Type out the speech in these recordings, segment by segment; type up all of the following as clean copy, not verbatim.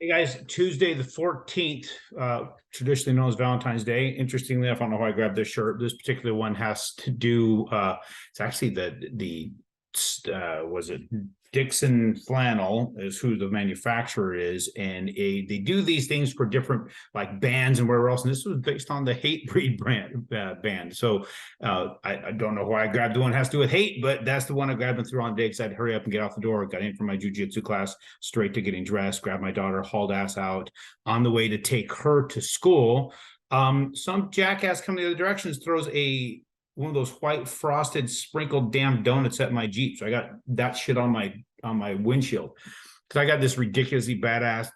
Hey guys, Tuesday the 14th, traditionally known as Valentine's Day. Interestingly enough, I don't know why I grabbed this shirt. This particular one has to do, it's actually was it Dixon Flannel is who the manufacturer is. And they do these things for different like bands and wherever else. And this was based on the Hate Breed band. So I don't know why I grabbed the one that has to do with hate, but that's the one I grabbed and threw on today because I had to hurry up and get off the door. Got in from my jiu-jitsu class, straight to getting dressed, grabbed my daughter, hauled ass out on the way to take her to school. Some jackass coming the other directions throws one of those white frosted sprinkled damn donuts at my Jeep. So I got that shit on my windshield because I got this ridiculously badass,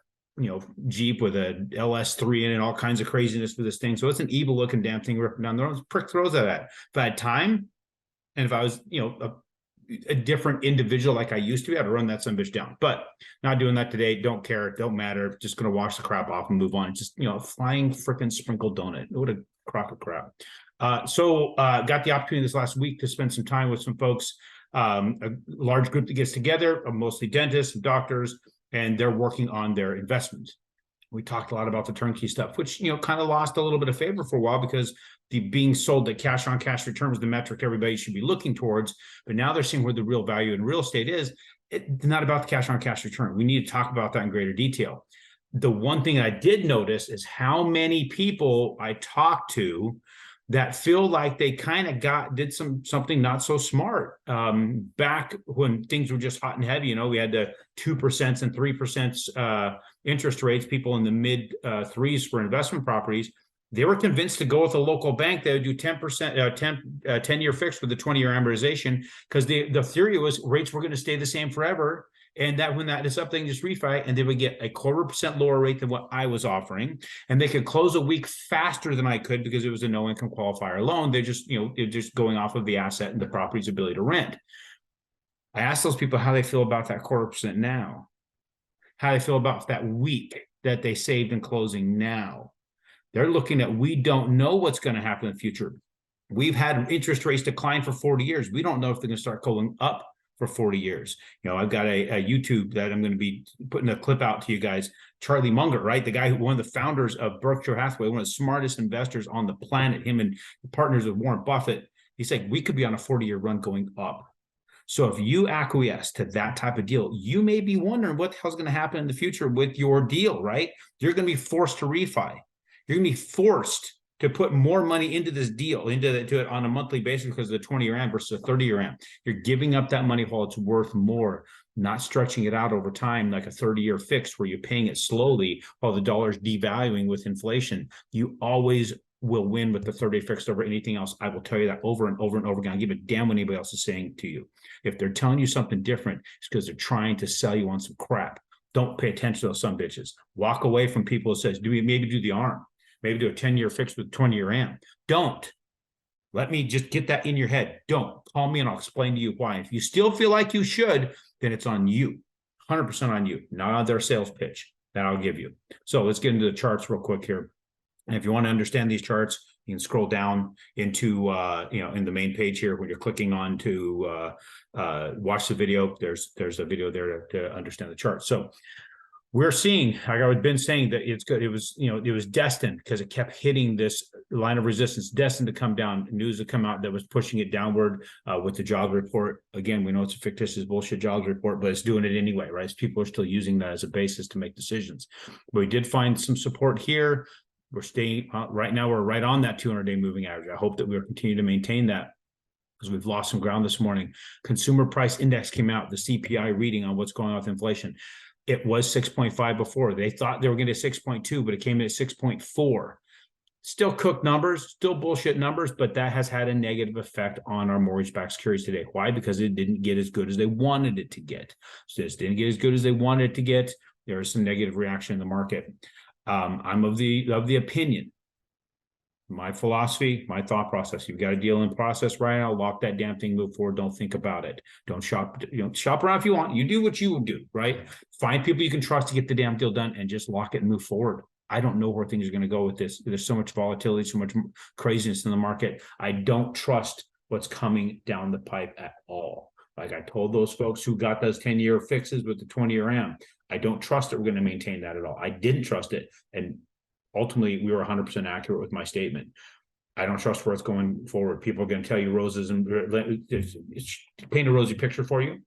Jeep with a LS3 in it, all kinds of craziness for this thing. So it's an evil looking damn thing ripping down the road. Prick throws that at. If I had time, and if I was, a different individual like I used to be, I'd run that son bitch down. But not doing that today. Don't care. Don't matter. Just gonna wash the crap off and move on. It's just flying freaking sprinkled donut. What a crock of crap. So got the opportunity this last week to spend some time with some folks, a large group that gets together, mostly dentists and doctors, and they're working on their investments. We talked a lot about the turnkey stuff, which, kind of lost a little bit of favor for a while because the being sold that cash on cash return was the metric everybody should be looking towards. But now they're seeing where the real value in real estate is. It's not about the cash on cash return. We need to talk about that in greater detail. The one thing I did notice is how many people I talked to that feel like they kind of did something not so smart back when things were just hot and heavy. We had the 2% and 3% interest rates, people in the mid threes for investment properties. They were convinced to go with a local bank. They would do 10%, 10-year fixed with a 20-year amortization because the theory was rates were going to stay the same forever. And that when that is up, they can just refi and they would get a 0.25% lower rate than what I was offering. And they could close a week faster than I could because it was a no income qualifier loan. They're just, they're just going off of the asset and the property's ability to rent. I asked those people how they feel about that 0.25% now, how they feel about that week that they saved in closing now. They're looking at, we don't know what's going to happen in the future. We've had interest rates decline for 40 years. We don't know if they're going to start going up for 40 years. I've got a YouTube that I'm going to be putting a clip out to you guys. Charlie Munger, right? The guy one of the founders of Berkshire Hathaway, one of the smartest investors on the planet, him and partners with Warren Buffett. He's like, we could be on a 40-year run going up. So if you acquiesce to that type of deal, you may be wondering what the hell's going to happen in the future with your deal, right? You're going to be forced to refi. You're going to be forced to put more money into this deal, into it on a monthly basis because of the 20-year AM versus a 30-year AM. You're giving up that money while it's worth more, not stretching it out over time like a 30-year fix where you're paying it slowly while the dollar's devaluing with inflation. You always will win with the 30-year fixed over anything else. I will tell you that over and over and over again. I give a damn what anybody else is saying to you. If they're telling you something different, it's because they're trying to sell you on some crap. Don't pay attention to those some bitches. Walk away from people who says, maybe do the ARM. Maybe do a 10-year fix with 20-year AM. Don't. Let me just get that in your head. Don't. Call me and I'll explain to you why. If you still feel like you should, then it's on you. 100% on you, not on their sales pitch that I'll give you. So let's get into the charts real quick here. And if you want to understand these charts, you can scroll down into, in the main page here when you're clicking on to watch the video. There's a video there to understand the chart. So we're seeing, like I've been saying, that it's good. It was destined because it kept hitting this line of resistance, destined to come down. News had come out that was pushing it downward with the jobs report. Again, we know it's a fictitious bullshit jobs report, but it's doing it anyway, right? People are still using that as a basis to make decisions. But we did find some support here. We're staying right now. We're right on that 200-day moving average. I hope that we'll continue to maintain that because we've lost some ground this morning. Consumer price index came out, the CPI reading on what's going on with inflation. It was 6.5 before. They thought they were going to 6.2, but it came in at 6.4. Still cooked numbers, still bullshit numbers, but that has had a negative effect on our mortgage-backed securities today. Why? Because it didn't get as good as they wanted it to get. So it didn't get as good as they wanted it to get. There is some negative reaction in the market. I'm of the opinion, my philosophy, my thought process. You've got a deal in process right now. Lock that damn thing, move forward. Don't think about it. Don't shop. Shop around if you want. You do what you would do, right? Find people you can trust to get the damn deal done and just lock it and move forward. I don't know where things are going to go with this. There's so much volatility, so much craziness in the market. I don't trust what's coming down the pipe at all. Like I told those folks who got those 10-year fixes with the 20-year AM, I don't trust that we're going to maintain that at all. I didn't trust it. And ultimately, we were 100% accurate with my statement. I don't trust where it's going forward. People are going to tell you roses and paint a rosy picture for you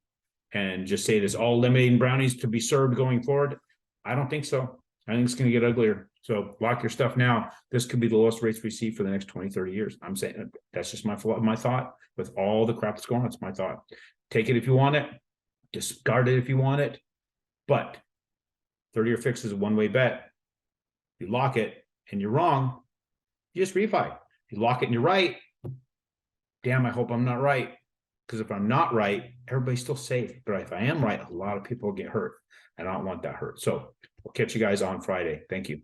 and just say this all eliminating brownies to be served going forward. I don't think so. I think it's going to get uglier. So lock your stuff now. This could be the lowest rates we see for the next 20, 30 years. I'm saying that's just my thought with all the crap that's going on. It's my thought. Take it if you want it. Discard it if you want it. But 30-year fix is a one-way bet. You lock it and you're wrong, you just refi. If you lock it and you're right, damn, I hope I'm not right. Because if I'm not right, everybody's still safe. But if I am right, a lot of people get hurt. And I don't want that hurt. So we'll catch you guys on Friday. Thank you.